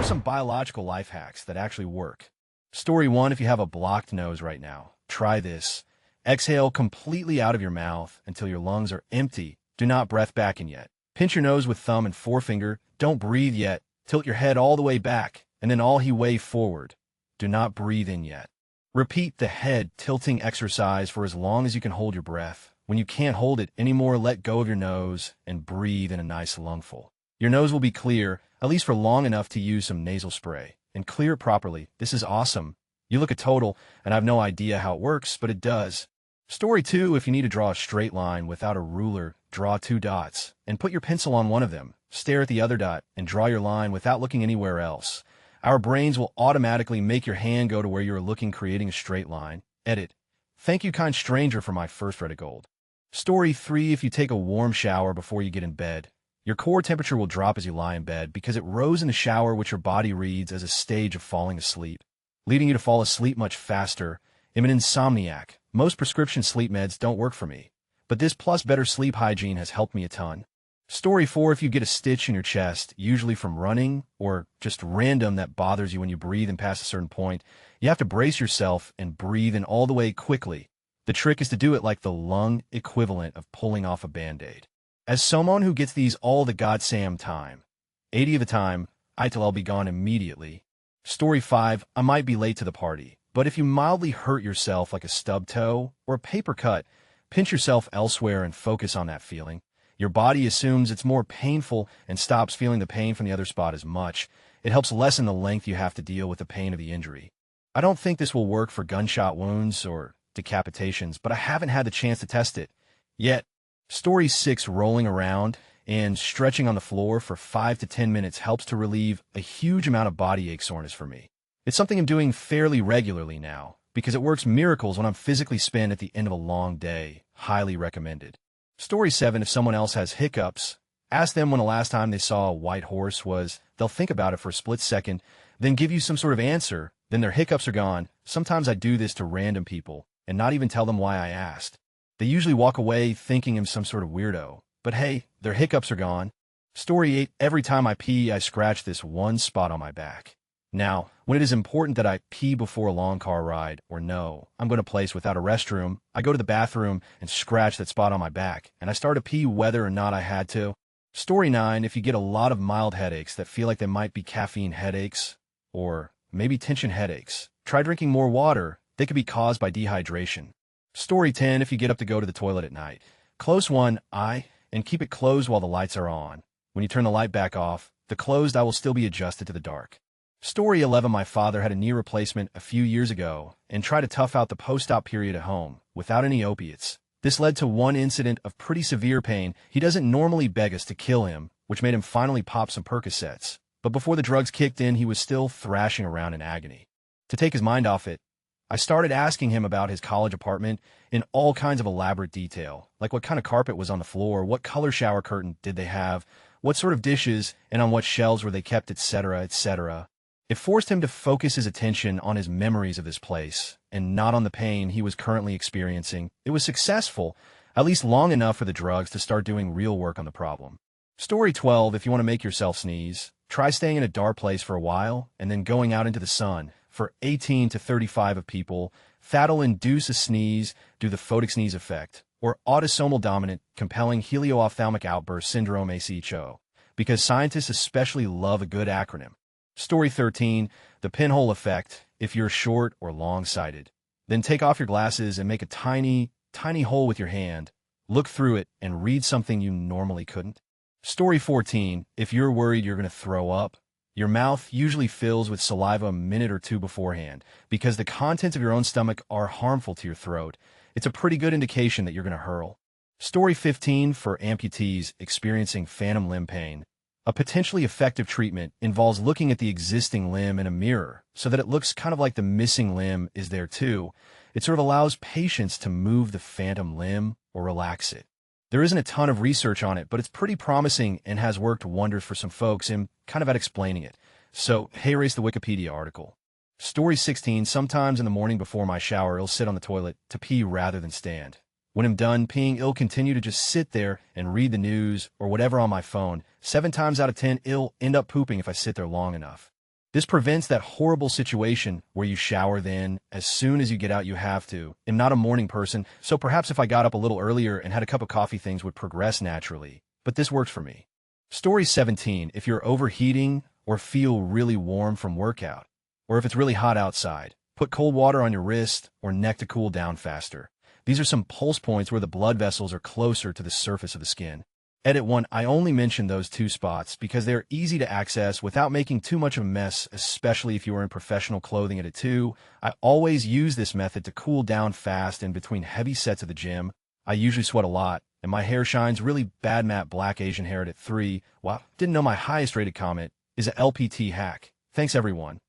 or some biological life hacks that actually work. Story 1, if you have a blocked nose right now, try this. Exhale completely out of your mouth until your lungs are empty. Do not breath back in yet. Pinch your nose with thumb and forefinger. Don't breathe yet. Tilt your head all the way back, and then all the way forward. Do not breathe in yet. Repeat the head tilting exercise for as long as you can hold your breath. When you can't hold it anymore, let go of your nose and breathe in a nice lungful. Your nose will be clear, at least for long enough to use some nasal spray. And clear it properly. This is awesome. You look a total, and I have no idea how it works, but it does. Story 2, if you need to draw a straight line without a ruler, draw 2 dots, and put your pencil on one of them. Stare at the other dot, and draw your line without looking anywhere else. Our brains will automatically make your hand go to where you are looking, creating a straight line. Edit. Thank you, kind stranger, for my first Reddit gold. Story 3, if you take a warm shower before you get in bed, your core temperature will drop as you lie in bed because it rose in the shower, which your body reads as a stage of falling asleep, leading you to fall asleep much faster. I'm an insomniac. Most prescription sleep meds don't work for me, but this plus better sleep hygiene has helped me a ton. Story 4, if you get a stitch in your chest, usually from running or just random that bothers you when you breathe and past a certain point, you have to brace yourself and breathe in all the way quickly. The trick is to do it like the lung equivalent of pulling off a Band-Aid. As someone who gets these all the goddamn time, 80 of the time, I'll be gone immediately. Story 5, I might be late to the party, but if you mildly hurt yourself like a stub toe or a paper cut, pinch yourself elsewhere and focus on that feeling. Your body assumes it's more painful and stops feeling the pain from the other spot as much. It helps lessen the length you have to deal with the pain of the injury. I don't think this will work for gunshot wounds or decapitations, but I haven't had the chance to test it yet. Story 6, rolling around and stretching on the floor for 5 to 10 minutes helps to relieve a huge amount of body ache soreness for me. It's something I'm doing fairly regularly now because it works miracles when I'm physically spent at the end of a long day. Highly recommended. Story 7, if someone else has hiccups, ask them when the last time they saw a white horse was. They'll think about it for a split second, then give you some sort of answer, then their hiccups are gone. Sometimes I do this to random people and not even tell them why I asked. They usually walk away thinking I'm some sort of weirdo, but hey, their hiccups are gone. Story 8, every time I pee, I scratch this one spot on my back. Now, when it is important that I pee before a long car ride, or no, I'm going to a place without a restroom, I go to the bathroom and scratch that spot on my back, and I start to pee whether or not I had to. Story 9, if you get a lot of mild headaches that feel like they might be caffeine headaches, or maybe tension headaches, try drinking more water. They could be caused by dehydration. Story 10, if you get up to go to the toilet at night, close one eye and keep it closed while the lights are on. When you turn the light back off, the closed eye will still be adjusted to the dark. Story 11, my father had a knee replacement a few years ago and tried to tough out the post-op period at home without any opiates. This led to one incident of pretty severe pain. He doesn't normally beg us to kill him, which made him finally pop some Percocets. But before the drugs kicked in, he was still thrashing around in agony. To take his mind off it, I started asking him about his college apartment in all kinds of elaborate detail, like what kind of carpet was on the floor, what color shower curtain did they have, what sort of dishes and on what shelves were they kept, etc., etc. It forced him to focus his attention on his memories of this place and not on the pain he was currently experiencing. It was successful, at least long enough for the drugs to start doing real work on the problem. Story 12, if you want to make yourself sneeze, try staying in a dark place for a while and then going out into the sun. For 18 to 35 of people, that'll induce a sneeze due to the photic sneeze effect, or autosomal dominant compelling helio-ophthalmic outburst syndrome ACHO, because scientists especially love a good acronym. Story 13, the pinhole effect, if you're short or long-sighted. Then take off your glasses and make a tiny, tiny hole with your hand. Look through it and read something you normally couldn't. Story 14, if you're worried you're going to throw up, your mouth usually fills with saliva a minute or two beforehand because the contents of your own stomach are harmful to your throat. It's a pretty good indication that you're going to hurl. Story 15, for amputees experiencing phantom limb pain. A potentially effective treatment involves looking at the existing limb in a mirror so that it looks kind of like the missing limb is there too. It sort of allows patients to move the phantom limb or relax it. There isn't a ton of research on it, but it's pretty promising and has worked wonders for some folks. I'm kind of at explaining it. So, hey, erase the Wikipedia article. Story 16, sometimes in the morning before my shower, I'll sit on the toilet to pee rather than stand. When I'm done peeing, I'll continue to just sit there and read the news or whatever on my phone. 7 times out of 10, I'll end up pooping if I sit there long enough. This prevents that horrible situation where you shower then, as soon as you get out you have to. I'm not a morning person, so perhaps if I got up a little earlier and had a cup of coffee things would progress naturally. But this works for me. Story 17. If you're overheating or feel really warm from workout, or if it's really hot outside, put cold water on your wrist or neck to cool down faster. These are some pulse points where the blood vessels are closer to the surface of the skin. Edit 1. I only mentioned those two spots because they're easy to access without making too much of a mess, especially if you are in professional clothing. Edit 2. I always use this method to cool down fast in between heavy sets of the gym. I usually sweat a lot, and my hair shines really bad matte black Asian hair. Edit 3. Wow, didn't know my highest rated comment is a LPT hack. Thanks everyone.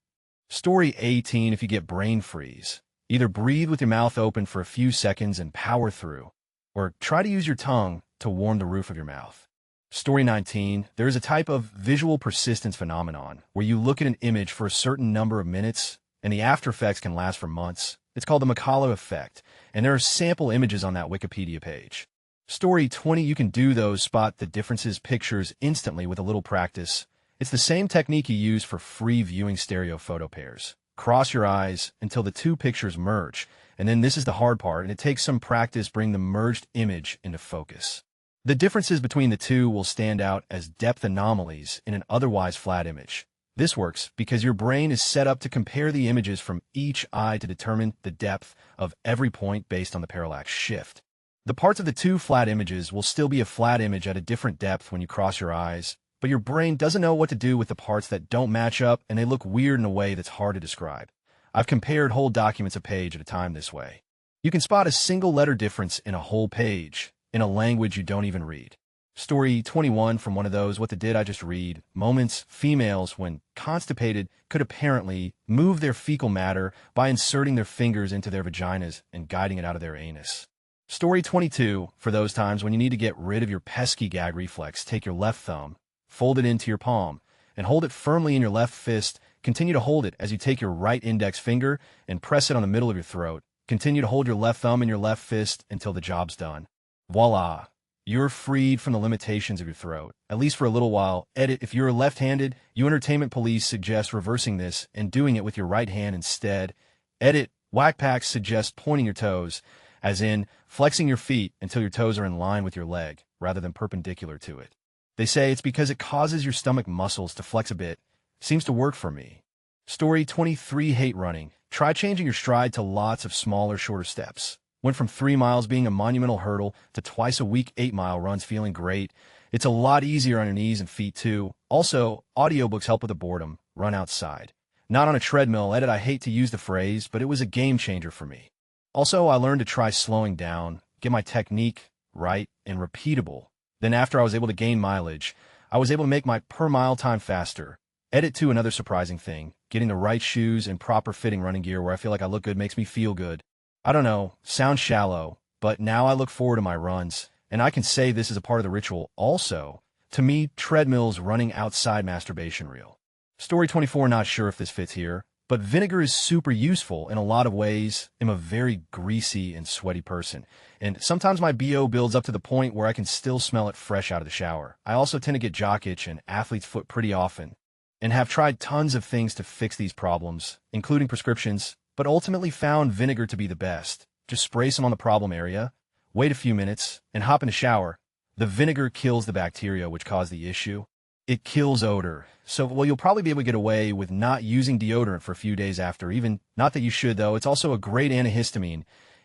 Story 18. If you get brain freeze, either breathe with your mouth open for a few seconds and power through, or try to use your tongue to warm the roof of your mouth. Story 19. There is a type of visual persistence phenomenon where you look at an image for a certain number of minutes and the after effects can last for months. It's called the Makala effect, and there are sample images on that Wikipedia page. Story 20. You can do those spot the differences pictures instantly with a little practice. It's the same technique you use for free viewing stereo photo pairs. Cross your eyes until the two pictures merge, and then this is the hard part, and it takes some practice bring the merged image into focus. The differences between the two will stand out as depth anomalies in an otherwise flat image. This works because your brain is set up to compare the images from each eye to determine the depth of every point based on the parallax shift. The parts of the two flat images will still be a flat image at a different depth when you cross your eyes, but your brain doesn't know what to do with the parts that don't match up and they look weird in a way that's hard to describe. I've compared whole documents a page at a time this way. You can spot a single letter difference in a whole page, in a language you don't even read. Story 21 from one of those, what the did I just read? Moments, females, when constipated, could apparently move their fecal matter by inserting their fingers into their vaginas and guiding it out of their anus. Story 22, for those times when you need to get rid of your pesky gag reflex, take your left thumb, fold it into your palm, and hold it firmly in your left fist. Continue to hold it as you take your right index finger and press it on the middle of your throat. Continue to hold your left thumb in your left fist until the job's done. Voila! You're freed from the limitations of your throat, at least for a little while. Edit, if you're left-handed, you entertainment police suggest reversing this and doing it with your right hand instead. Edit, whackpacks suggest pointing your toes, as in flexing your feet until your toes are in line with your leg, rather than perpendicular to it. They say it's because it causes your stomach muscles to flex a bit. Seems to work for me. Story 23, hate running. Try changing your stride to lots of smaller, shorter steps. Went from 3 miles being a monumental hurdle to twice a week 8-mile runs feeling great. It's a lot easier on your knees and feet too. Also, audiobooks help with the boredom. Run outside. Not on a treadmill. Edit, I hate to use the phrase, but it was a game changer for me. Also, I learned to try slowing down, get my technique right and repeatable. Then after I was able to gain mileage, I was able to make my per mile time faster. Edit 2, another surprising thing. Getting the right shoes and proper fitting running gear where I feel like I look good makes me feel good. I don't know, sounds shallow, but now I look forward to my runs, and I can say this is a part of the ritual. Also, to me, treadmills running outside masturbation real. Story 24, not sure if this fits here, but vinegar is super useful in a lot of ways. I'm a very greasy and sweaty person, and sometimes my BO builds up to the point where I can still smell it fresh out of the shower. I also tend to get jock itch and athlete's foot pretty often, and have tried tons of things to fix these problems, including prescriptions, but ultimately found vinegar to be the best. Just spray some on the problem area, wait a few minutes, and hop in a shower. The vinegar kills the bacteria which cause the issue. It kills odor. So, well, you'll probably be able to get away with not using deodorant for a few days after, even not that you should though. It's also a great antihistamine.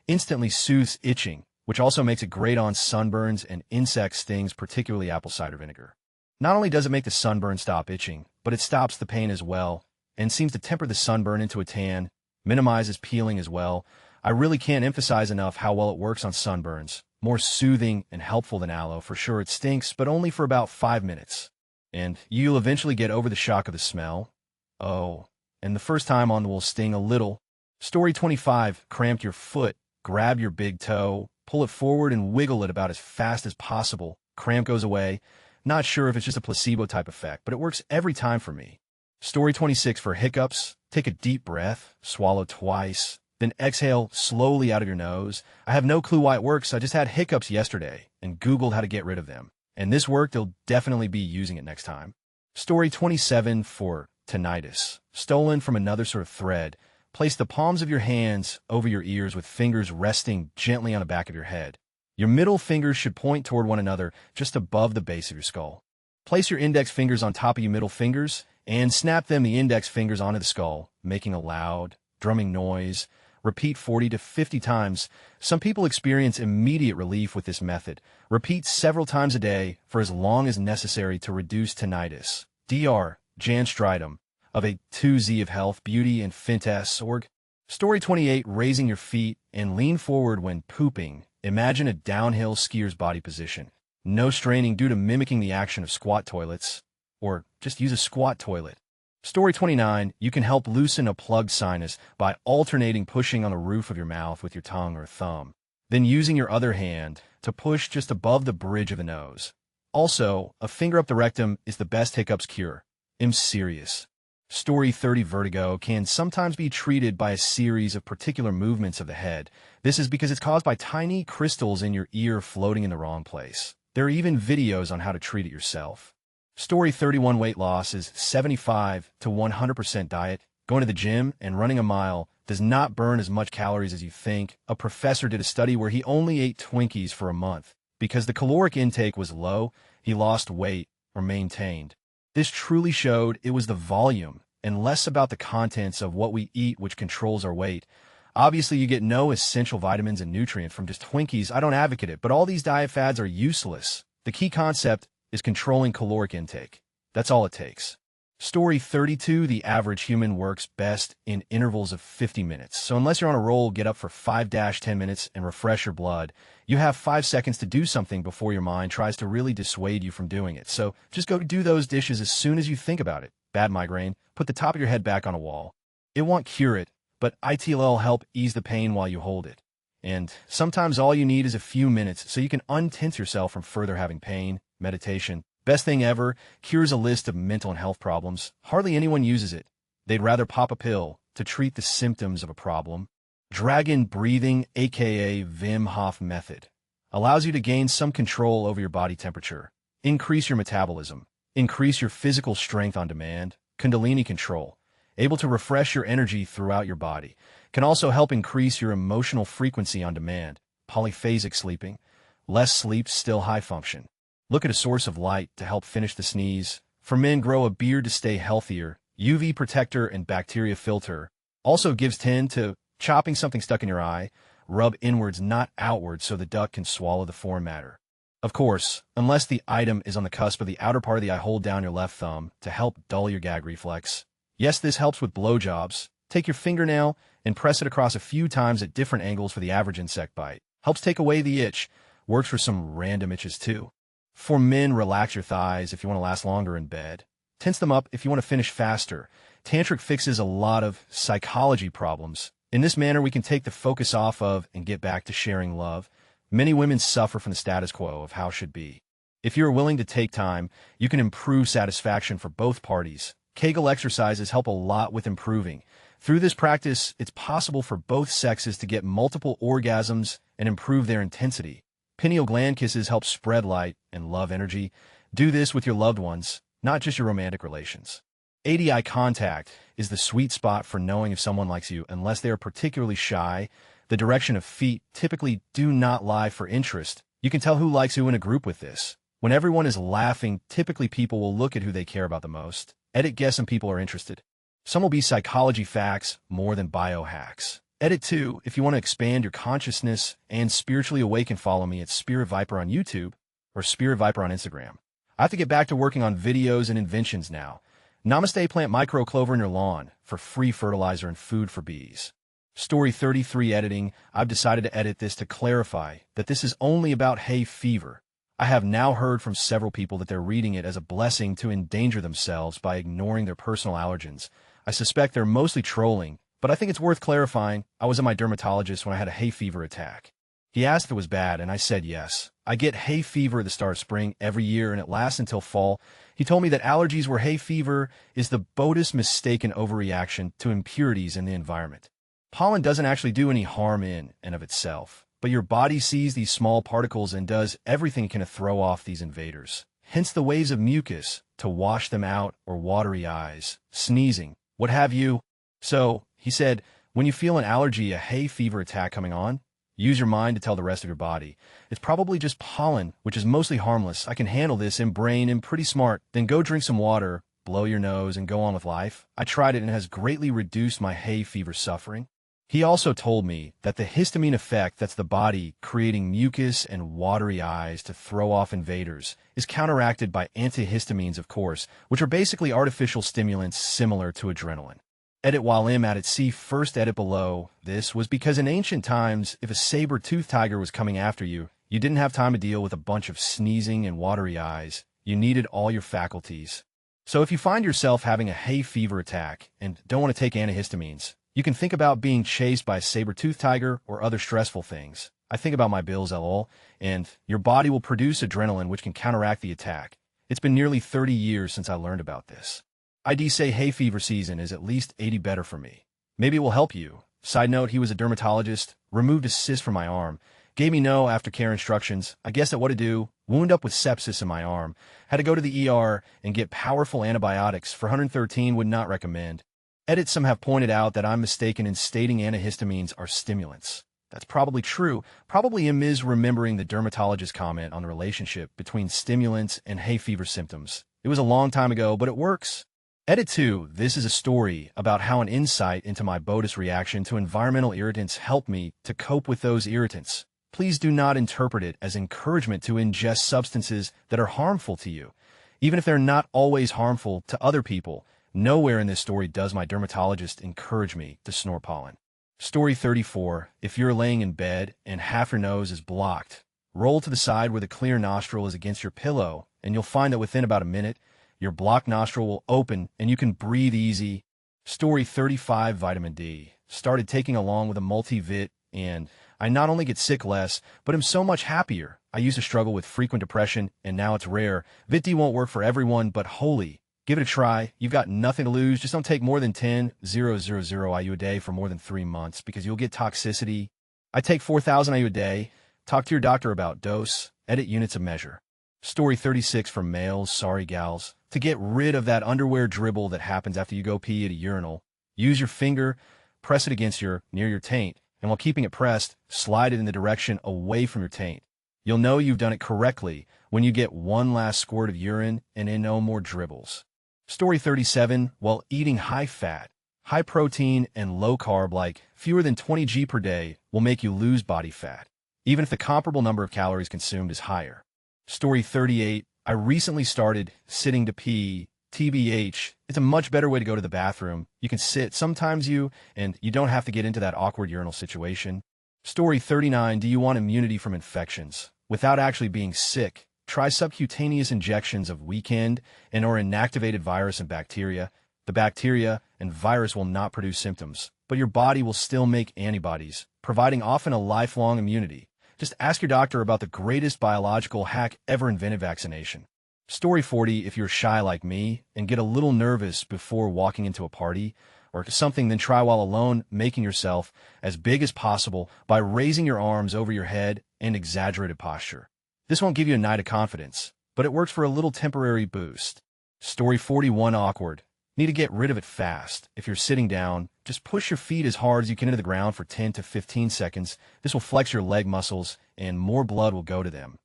Instantly soothes itching, which also makes it great on sunburns and insect stings, particularly apple cider vinegar. Not only does it make the sunburn stop itching, but it stops the pain as well, and seems to temper the sunburn into a tan, minimizes peeling as well. I really can't emphasize enough how well it works on sunburns. More soothing and helpful than aloe. For sure it stinks, but only for about 5 minutes. And you'll eventually get over the shock of the smell. Oh, and the first time on will sting a little. Story 25, cramped your foot. Grab your big toe, pull it forward and wiggle it about as fast as possible. Cramp goes away. Not sure if it's just a placebo type effect, but it works every time for me. Story 26, for hiccups. Take a deep breath, swallow twice, then exhale slowly out of your nose. I have no clue why it works. I just had hiccups yesterday and Googled how to get rid of them. And this worked. I'll definitely be using it next time. Story 27, for tinnitus, stolen from another sort of thread. Place the palms of your hands over your ears with fingers resting gently on the back of your head. Your middle fingers should point toward one another just above the base of your skull. Place your index fingers on top of your middle fingers and snap the index fingers onto the skull, making a loud, drumming noise. Repeat 40 to 50 times. Some people experience immediate relief with this method. Repeat several times a day for as long as necessary to reduce tinnitus. Dr. Jan Stridham of A2Z of Health, Beauty, and Fitness.org. Story 28, raising your feet and lean forward when pooping. Imagine a downhill skier's body position. No straining due to mimicking the action of squat toilets, or just use a squat toilet. Story 29, you can help loosen a plugged sinus by alternating pushing on the roof of your mouth with your tongue or thumb, then using your other hand to push just above the bridge of the nose. Also, a finger up the rectum is the best hiccups cure. I'm serious. Story 30, vertigo can sometimes be treated by a series of particular movements of the head. This is because it's caused by tiny crystals in your ear floating in the wrong place. There are even videos on how to treat it yourself. Story 31, weight loss is 75 to 100% diet. Going to the gym and running a mile does not burn as much calories as you think. A professor did a study where he only ate Twinkies for a month. Because the caloric intake was low, he lost weight or maintained. This truly showed it was the volume and less about the contents of what we eat which controls our weight. Obviously, you get no essential vitamins and nutrients from just Twinkies. I don't advocate it, but all these diet fads are useless. The key concept is controlling caloric intake. That's all it takes. Story 32, the average human works best in intervals of 50 minutes. So unless you're on a roll, get up for 5-10 minutes and refresh your blood. You have 5 seconds to do something before your mind tries to really dissuade you from doing it. So just go do those dishes as soon as you think about it. Bad migraine, put the top of your head back on a wall. It won't cure it, but it'll help ease the pain while you hold it. And sometimes all you need is a few minutes so you can untense yourself from further having pain. Meditation. Best thing ever, cures a list of mental and health problems. Hardly anyone uses it. They'd rather pop a pill to treat the symptoms of a problem. Dragon breathing, aka Wim Hof method, allows you to gain some control over your body temperature, increase your metabolism, increase your physical strength on demand, Kundalini control, able to refresh your energy throughout your body, can also help increase your emotional frequency on demand, polyphasic sleeping, less sleep, still high function. Look at a source of light to help finish the sneeze. For men, grow a beard to stay healthier. UV protector and bacteria filter. Also gives 10 to chopping something stuck in your eye. Rub inwards, not outwards, so the duck can swallow the foreign matter. Of course, unless the item is on the cusp of the outer part of the eye, hold down your left thumb to help dull your gag reflex. Yes, this helps with blowjobs. Take your fingernail and press it across a few times at different angles for the average insect bite. Helps take away the itch. Works for some random itches too. For men, relax your thighs if you want to last longer in bed. Tense them up if you want to finish faster. Tantric fixes a lot of psychology problems. In this manner, we can take the focus off of and get back to sharing love. Many women suffer from the status quo of how should be. If you're willing to take time, you can improve satisfaction for both parties. Kegel exercises help a lot with improving. Through this practice, it's possible for both sexes to get multiple orgasms and improve their intensity. Pineal gland kisses help spread light and love energy. Do this with your loved ones, not just your romantic relations. Eye contact is the sweet spot for knowing if someone likes you unless they are particularly shy. The direction of feet typically do not lie for interest. You can tell who likes who in a group with this. When everyone is laughing, typically people will look at who they care about the most. Guess some people are interested. Some will be psychology facts more than biohacks. 2, if you want to expand your consciousness and spiritually awaken, follow me at Spirit Viper on YouTube or Spirit Viper on Instagram. I have to get back to working on videos and inventions now. Namaste, plant micro clover in your lawn for free fertilizer and food for bees. Story 33, editing. I've decided to edit this to clarify that this is only about hay fever. I have now heard from several people that they're reading it as a blessing to endanger themselves by ignoring their personal allergens. I suspect they're mostly trolling, but I think it's worth clarifying. I was at my dermatologist when I had a hay fever attack. He asked if it was bad, and I said yes. I get hay fever at the start of spring every year, and it lasts until fall. He told me that allergies where hay fever is the boldest mistaken overreaction to impurities in the environment. Pollen doesn't actually do any harm in and of itself, but your body sees these small particles and does everything it can to throw off these invaders. hence the waves of mucus, to wash them out, or watery eyes, sneezing, what have you. So, he said, when you feel an allergy, a hay fever attack coming on, use your mind to tell the rest of your body. It's probably just pollen, which is mostly harmless. I can handle this, and brain, and pretty smart. Then go drink some water, blow your nose, and go on with life. I tried it and it has greatly reduced my hay fever suffering. He also told me that the histamine effect, that's the body creating mucus and watery eyes to throw off invaders, is counteracted by antihistamines, of course, which are basically artificial stimulants similar to adrenaline. Edit while I'm at it. See first edit below. This was because in ancient times, if a saber-toothed tiger was coming after you, you didn't have time to deal with a bunch of sneezing and watery eyes. You needed all your faculties. So if you find yourself having a hay fever attack and don't want to take antihistamines, you can think about being chased by a saber-toothed tiger or other stressful things. I think about my bills, lol, and your body will produce adrenaline which can counteract the attack. It's been nearly 30 years since I learned about this. I'd say hay fever season is at least 80 better for me. Maybe it will help you. Side note, he was a dermatologist, removed a cyst from my arm, gave me no aftercare instructions. I guessed at what to do, wound up with sepsis in my arm, had to go to the ER and get powerful antibiotics for 113, would not recommend. Edit, some have pointed out that I'm mistaken in stating antihistamines are stimulants. That's probably true. Probably am is remembering the dermatologist's comment on the relationship between stimulants and hay fever symptoms. It was a long time ago, but it works. Edit 2. This is a story about how an insight into my Botus reaction to environmental irritants helped me to cope with those irritants. Please do not interpret it as encouragement to ingest substances that are harmful to you. Even if they're not always harmful to other people, nowhere in this story does my dermatologist encourage me to snort pollen. Story 34. If you're laying in bed and half your nose is blocked, roll to the side where the clear nostril is against your pillow, and you'll find that within about a minute, your blocked nostril will open and you can breathe easy. Story 35. Vitamin D. Started taking along with a multivit, and I not only get sick less, but am so much happier. I used to struggle with frequent depression, and now it's rare. Vit D won't work for everyone, but holy, give it a try. You've got nothing to lose. Just don't take more than 10,000 IU a day for more than 3 months because you'll get toxicity. I take 4,000 IU a day. Talk to your doctor about dose. Edit units of measure. Story 36. For males, sorry gals. To get rid of that underwear dribble that happens after you go pee at a urinal, use your finger, press it against near your taint, and while keeping it pressed, slide it in the direction away from your taint. You'll know you've done it correctly when you get one last squirt of urine and in no more dribbles. Story 37. While eating high-fat, high-protein, and low-carb like fewer than 20 g per day will make you lose body fat, even if the comparable number of calories consumed is higher. Story 38. I recently started sitting to pee. TBH, it's a much better way to go to the bathroom. You can sit, sometimes you don't have to get into that awkward urinal situation. Story 39. Do you want immunity from infections without actually being sick? Try subcutaneous injections of weakened and/or inactivated virus and bacteria. The bacteria and virus will not produce symptoms, but your body will still make antibodies, providing often a lifelong immunity. Just ask your doctor about the greatest biological hack ever invented: vaccination. Story 40. If you're shy like me and get a little nervous before walking into a party or something, then try while alone making yourself as big as possible by raising your arms over your head and exaggerated posture. This won't give you a night of confidence, but it works for a little temporary boost. Story 41. Awkward. Need to get rid of it fast. If you're sitting down, just push your feet as hard as you can into the ground for 10 to 15 seconds. This will flex your leg muscles and more blood will go to them.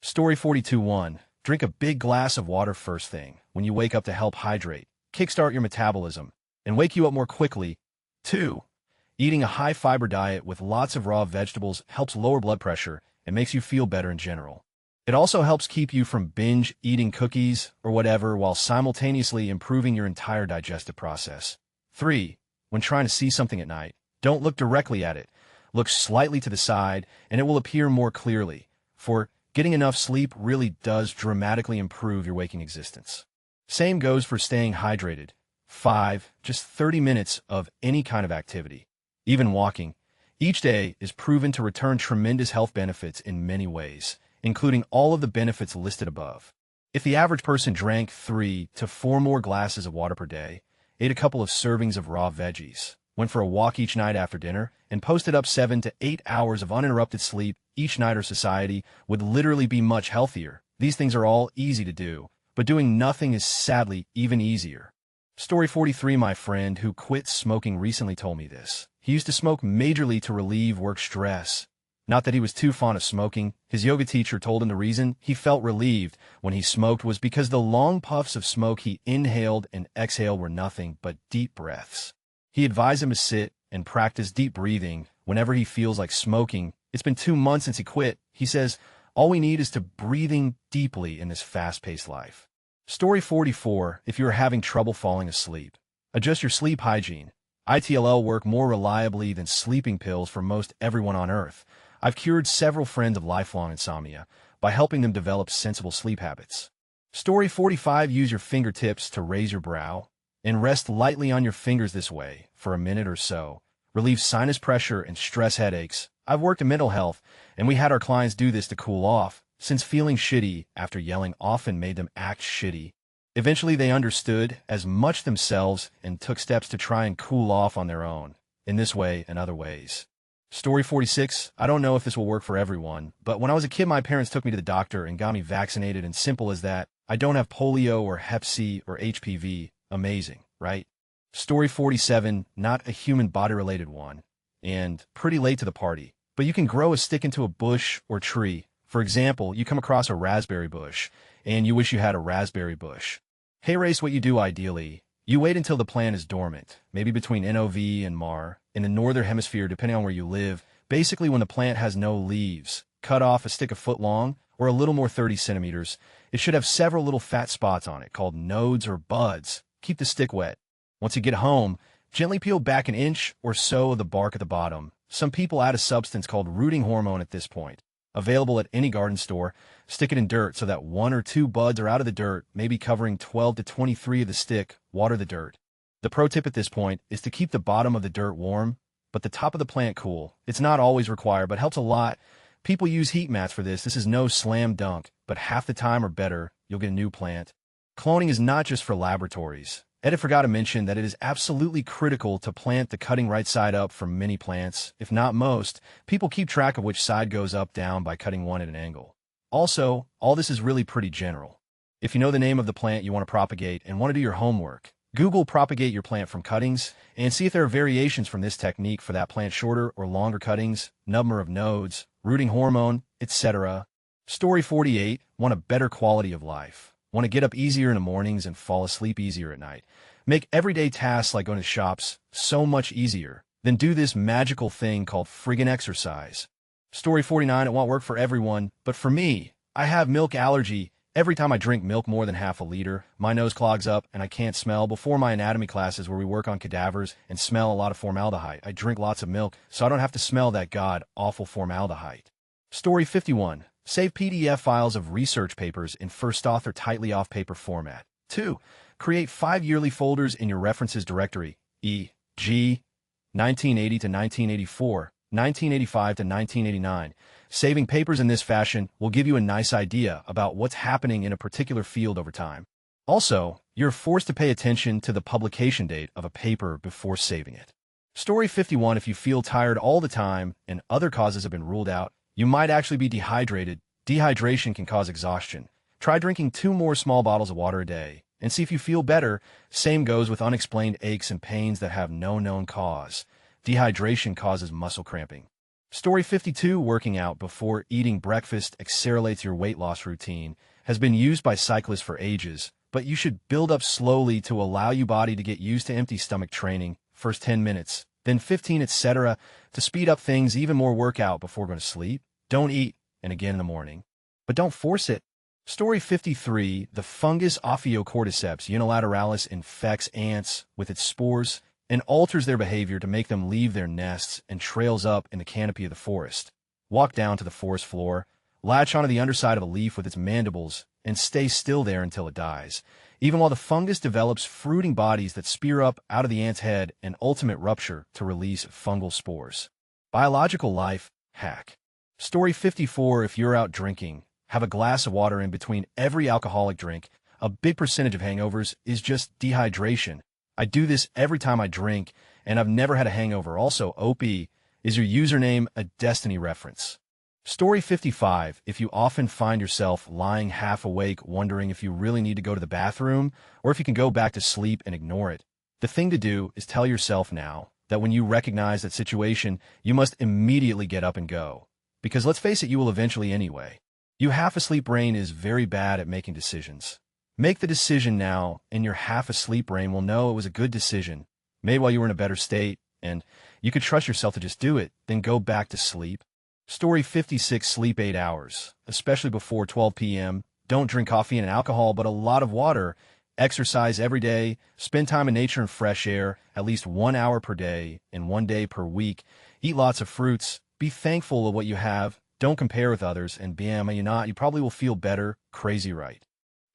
Story 42. 1. Drink a big glass of water first thing when you wake up to help hydrate, kickstart your metabolism, and wake you up more quickly. 2. Eating a high-fiber diet with lots of raw vegetables helps lower blood pressure and makes you feel better in general. It also helps keep you from binge eating cookies or whatever while simultaneously improving your entire digestive process. 3. When trying to see something at night, don't look directly at it. Look slightly to the side and it will appear more clearly. For getting enough sleep really does dramatically improve your waking existence. Same goes for staying hydrated. 5. Just 30 minutes of any kind of activity, even walking, each day is proven to return tremendous health benefits in many ways, including all of the benefits listed above. If the average person drank 3 to 4 more glasses of water per day, ate a couple of servings of raw veggies, went for a walk each night after dinner, and posted up 7 to 8 hours of uninterrupted sleep each night, our society would literally be much healthier. These things are all easy to do, but doing nothing is sadly even easier. Story 43. My friend who quit smoking recently told me this. He used to smoke majorly to relieve work stress. Not that he was too fond of smoking. His yoga teacher told him the reason he felt relieved when he smoked was because the long puffs of smoke he inhaled and exhaled were nothing but deep breaths. He advised him to sit and practice deep breathing whenever he feels like smoking. It's been 2 months since he quit. He says, all we need is to breathing deeply in this fast-paced life. Story 44. If you're having trouble falling asleep, adjust your sleep hygiene. ITLL work more reliably than sleeping pills for most everyone on Earth. I've cured several friends of lifelong insomnia by helping them develop sensible sleep habits. Story 45. Use your fingertips to raise your brow and rest lightly on your fingers this way for a minute or so. Relieve sinus pressure and stress headaches. I've worked in mental health, and we had our clients do this to cool off, since feeling shitty after yelling often made them act shitty. Eventually, they understood as much themselves and took steps to try and cool off on their own, in this way and other ways. Story 46. I don't know if this will work for everyone, but when I was a kid, my parents took me to the doctor and got me vaccinated, and simple as that. I don't have polio or Hep C or HPV. Amazing, right? Story 47. Not a human body-related one, and pretty late to the party, but you can grow a stick into a bush or tree. For example, you come across a raspberry bush, and you wish you had a raspberry bush. Hey race, what you do ideally, you wait until the plant is dormant, maybe between NOV and MAR, in the northern hemisphere depending on where you live, basically when the plant has no leaves. Cut off a stick a foot long, or a little more 30 centimeters. It should have several little fat spots on it called nodes or buds. Keep the stick wet. Once you get home, gently peel back an inch or so of the bark at the bottom. Some people add a substance called rooting hormone at this point. Available at any garden store. Stick it in dirt so that 1 or 2 buds are out of the dirt, maybe covering 12 to 23 of the stick. Water the dirt. The pro tip at this point is to keep the bottom of the dirt warm, but the top of the plant cool. It's not always required, but helps a lot. People use heat mats for this. This is no slam dunk, but half the time or better, you'll get a new plant. Cloning is not just for laboratories. Ed forgot to mention that it is absolutely critical to plant the cutting right side up for many plants. If not most, people keep track of which side goes up down by cutting one at an angle. Also, all this is really pretty general. If you know the name of the plant you want to propagate and want to do your homework, Google propagate your plant from cuttings and see if there are variations from this technique for that plant, shorter or longer cuttings, number of nodes, rooting hormone, etc. Story 48. Want a better quality of life? Want to get up easier in the mornings and fall asleep easier at night? Make everyday tasks like going to shops so much easier. Then do this magical thing called friggin' exercise. Story 49. It won't work for everyone, but for me, I have milk allergy. Every time I drink milk more than half a liter, my nose clogs up and I can't smell. Before my anatomy classes where we work on cadavers and smell a lot of formaldehyde, I drink lots of milk so I don't have to smell that god-awful formaldehyde. Story 51. Save PDF files of research papers in first author tightly off paper format. 2. Create 5 yearly folders in your references directory, e.g. 1980 to 1984, 1985 to 1989. Saving papers in this fashion will give you a nice idea about what's happening in a particular field over time. Also, you're forced to pay attention to the publication date of a paper before saving it. Story 51. If you feel tired all the time and other causes have been ruled out, you might actually be dehydrated. Dehydration can cause exhaustion. Try drinking 2 more small bottles of water a day and see if you feel better. Same goes with unexplained aches and pains that have no known cause. Dehydration causes muscle cramping. Story 52. Working out before eating breakfast accelerates your weight loss routine. Has been used by cyclists for ages, but you should build up slowly to allow your body to get used to empty stomach training. First 10 minutes, then 15, etc. To speed up things, even more workout before going to sleep. Don't eat, and again in the morning. But don't force it. Story 53. The fungus Ophiocordyceps unilateralis infects ants with its spores and alters their behavior to make them leave their nests and trails up in the canopy of the forest. Walk down to the forest floor, latch onto the underside of a leaf with its mandibles, and stay still there until it dies, even while the fungus develops fruiting bodies that spear up out of the ant's head and ultimate rupture to release fungal spores. Biological life hack. Story 54. If you're out drinking, have a glass of water in between every alcoholic drink. A big percentage of hangovers is just dehydration. I do this every time I drink, and I've never had a hangover. Also, OP, is your username a Destiny reference? Story 55. If you often find yourself lying half awake wondering if you really need to go to the bathroom or if you can go back to sleep and ignore it, the thing to do is tell yourself now that when you recognize that situation, you must immediately get up and go. Because let's face it, you will eventually anyway. Your half-asleep brain is very bad at making decisions. Make the decision now, and your half-asleep brain will know it was a good decision, made while you were in a better state, and you could trust yourself to just do it, then go back to sleep. Story 56. Sleep 8 hours, especially before 12 p.m. Don't drink coffee and alcohol, but a lot of water. Exercise every day. Spend time in nature and fresh air, at least 1 hour per day and 1 day per week. Eat lots of fruits. Be thankful of what you have. Don't compare with others, and bam, you probably will feel better. Crazy, right?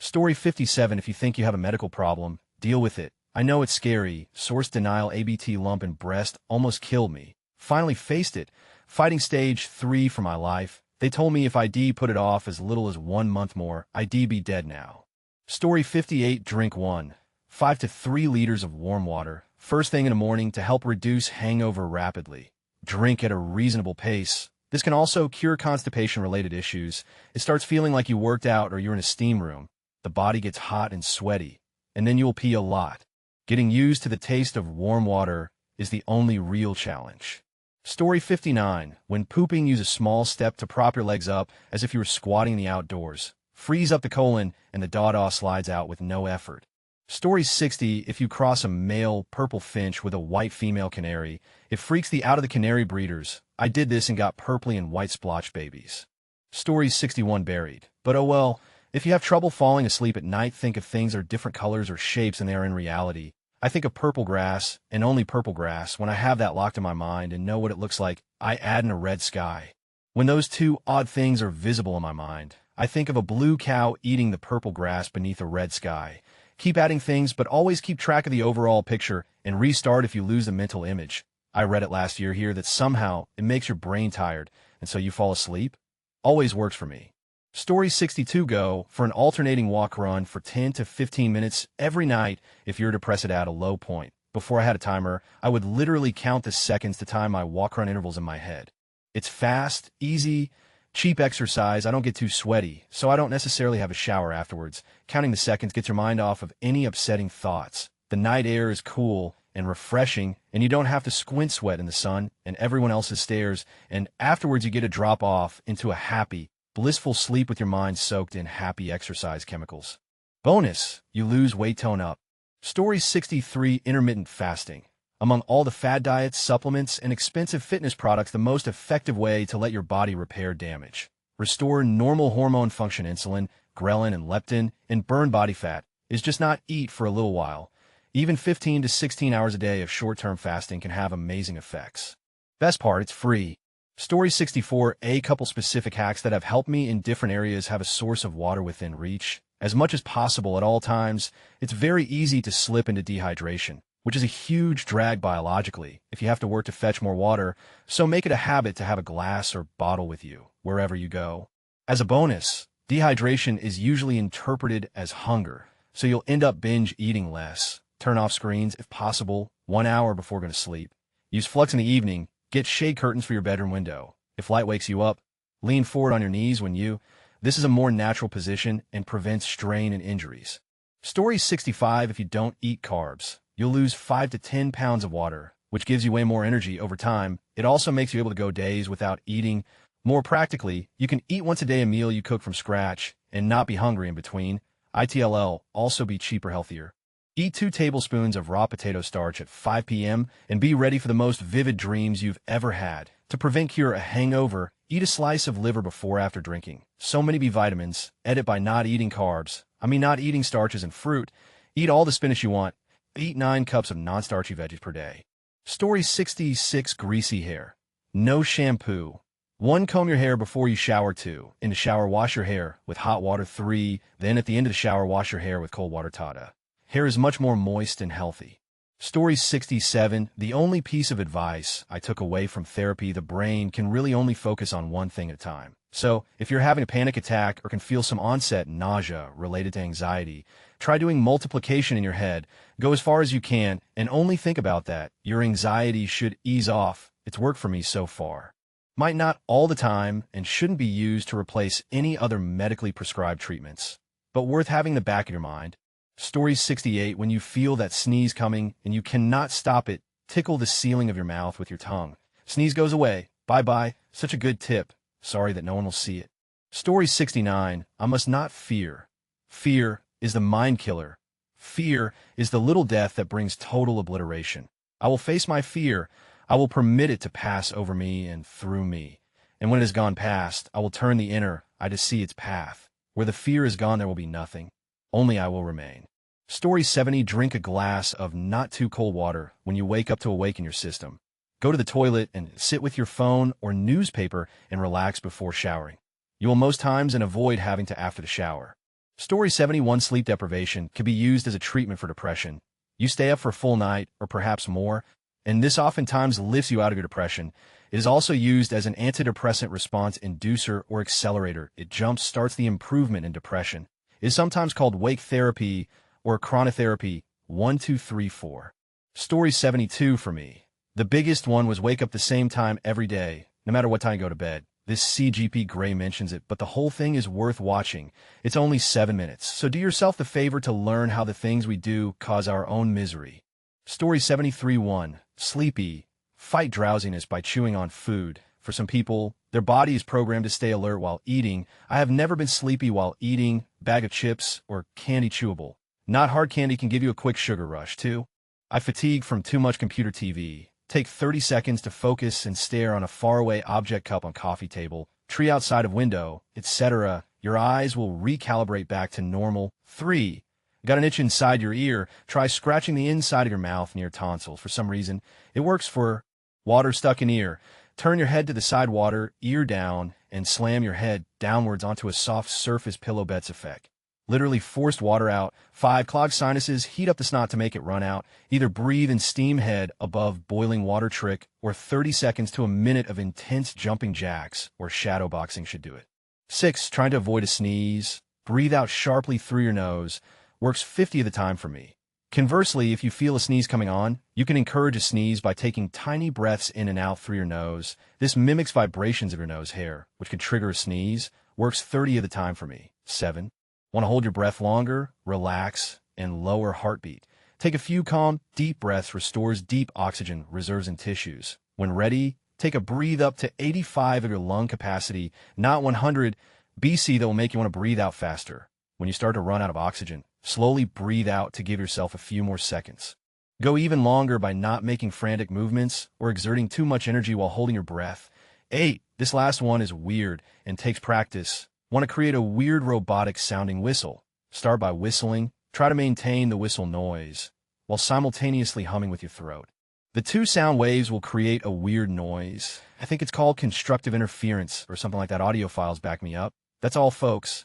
Story 57. If you think you have a medical problem, deal with it. I know it's scary. Source denial. ABT lump in breast almost killed me. Finally faced it. Fighting stage 3 for my life. They told me if I'd put it off as little as 1 month more, I'd be dead now. Story 58. Drink 1.5 to 3 liters of warm water first thing in the morning to help reduce hangover rapidly. Drink at a reasonable pace. This can also cure constipation-related issues. It starts feeling like you worked out or you're in a steam room. The body gets hot and sweaty, and then you'll pee a lot. Getting used to the taste of warm water is the only real challenge. Story 59. When pooping, use a small step to prop your legs up as if you were squatting in the outdoors. Freeze up the colon and the dawdaw slides out with no effort. Story 60. If you cross a male purple finch with a white female canary, it freaks the out of the canary breeders. I did this and got purpley and white splotch babies. Story 61. Buried. But oh well, if you have trouble falling asleep at night, think of things are different colors or shapes than they are in reality. I think of purple grass, and only purple grass. When I have that locked in my mind and know what it looks like, I add in a red sky. When those two odd things are visible in my mind, I think of a blue cow eating the purple grass beneath a red sky. Keep adding things, but always keep track of the overall picture and restart if you lose the mental image. I read it last year here that somehow it makes your brain tired, and so you fall asleep. Always works for me. Story 62. Go for an alternating walk-run for 10 to 15 minutes every night if you're to press it at a low point. Before I had a timer, I would literally count the seconds to time my walk-run intervals in my head. It's fast, easy, cheap exercise. I don't get too sweaty, so I don't necessarily have a shower afterwards. Counting the seconds gets your mind off of any upsetting thoughts. The night air is cool and refreshing, and you don't have to squint sweat in the sun and everyone else's stares, and afterwards you get to drop off into a happy, blissful sleep with your mind soaked in happy exercise chemicals. Bonus, you lose weight. Tone up. Story 63. Intermittent fasting. Among all the fad diets, supplements, and expensive fitness products, the most effective way to let your body repair damage, restore normal hormone function, insulin, ghrelin, and leptin, and burn body fat is just not eat for a little while. Even 15 to 16 hours a day of short-term fasting can have amazing effects. Best part, it's free. Story 64. A couple specific hacks that have helped me in different areas. Have a source of water within reach. As much as possible at all times. It's very easy to slip into dehydration, which is a huge drag biologically if you have to work to fetch more water, so make it a habit to have a glass or bottle with you wherever you go. As a bonus, dehydration is usually interpreted as hunger, so you'll end up binge eating less. Turn off screens if possible 1 hour before going to sleep. Use flux in the evening. Get shade curtains for your bedroom window. If light wakes you up, lean forward on your knees this is a more natural position and prevents strain and injuries. Story 65. If you don't eat carbs, you'll lose 5 to 10 pounds of water, which gives you way more energy over time. It also makes you able to go days without eating. More practically, you can eat once a day a meal you cook from scratch and not be hungry in between. ITLL, also be cheaper, healthier. Eat 2 tablespoons of raw potato starch at 5 p.m. and be ready for the most vivid dreams you've ever had. To prevent cure a hangover, eat a slice of liver before after drinking. So many B vitamins. Edit by not eating carbs. Not eating starches and fruit. Eat all the spinach you want. Eat 9 cups of non-starchy veggies per day. Story 66. Greasy hair. No shampoo. 1. Comb your hair before you shower. 2. In the shower, wash your hair with hot water. 3. Then at the end of the shower, wash your hair with cold water. Tada. Hair is much more moist and healthy. Story 67. The only piece of advice I took away from therapy: the brain can really only focus on one thing at a time. So, if you're having a panic attack or can feel some onset nausea related to anxiety, try doing multiplication in your head. Go as far as you can and only think about that. Your anxiety should ease off. It's worked for me so far. Might not all the time and shouldn't be used to replace any other medically prescribed treatments, but worth having in the back of your mind. Story 68. When you feel that sneeze coming and you cannot stop it, tickle the ceiling of your mouth with your tongue. Sneeze goes away. Bye-bye. Such a good tip. Sorry that no one will see it. Story 69. I must not fear. Fear is the mind killer. Fear is the little death that brings total obliteration. I will face my fear. I will permit it to pass over me and through me. And when it has gone past, I will turn the inner eye to see its path. Where the fear is gone, there will be nothing. Only I will remain. Story 70. Drink a glass of not too cold water when you wake up to awaken your system. Go to the toilet and sit with your phone or newspaper and relax before showering. You will most times and avoid having to after the shower. Story 71. Sleep deprivation can be used as a treatment for depression. You stay up for a full night or perhaps more, and this oftentimes lifts you out of your depression. It is also used as an antidepressant response inducer or accelerator. It jump-starts the improvement in depression. It is sometimes called wake therapy or chronotherapy. 1, 2, 3, 4. Story 72 for me. The biggest one was wake up the same time every day, no matter what time you go to bed. This CGP Grey mentions it, but the whole thing is worth watching. It's only 7 minutes, so do yourself the favor to learn how the things we do cause our own misery. Story 73-1. Sleepy. Fight drowsiness by chewing on food. For some people, their body is programmed to stay alert while eating. I have never been sleepy while eating bag of chips or candy chewable. Not hard candy can give you a quick sugar rush, too. I fatigue from too much computer TV. Take 30 seconds to focus and stare on a faraway object, cup on coffee table, tree outside of window, etc. Your eyes will recalibrate back to normal. 3. Got an itch inside your ear? Try scratching the inside of your mouth near tonsils. For some reason, it works for water stuck in ear. Turn your head to the side, water, ear down, and slam your head downwards onto a soft surface pillow beds effect. Literally forced water out. 5. Clogged sinuses. Heat up the snot to make it run out. Either breathe and steam head above boiling water trick, or 30 seconds to a minute of intense jumping jacks or shadow boxing should do it. 6. Trying to avoid a sneeze. Breathe out sharply through your nose. Works 50 of the time for me. Conversely, if you feel a sneeze coming on, you can encourage a sneeze by taking tiny breaths in and out through your nose. This mimics vibrations of your nose hair, which could trigger a sneeze. Works 30 of the time for me. 7. Want to hold your breath longer, relax, and lower heartbeat. Take a few calm, deep breaths, restores deep oxygen reserves in tissues. When ready, take a breathe up to 85 of your lung capacity, not 100 BC that will make you want to breathe out faster. When you start to run out of oxygen, slowly breathe out to give yourself a few more seconds. Go even longer by not making frantic movements or exerting too much energy while holding your breath. 8. This last one is weird and takes practice. Want to create a weird robotic-sounding whistle? Start by whistling. Try to maintain the whistle noise while simultaneously humming with your throat. The two sound waves will create a weird noise. I think it's called constructive interference or something like that. Audiophiles back me up. That's all, folks.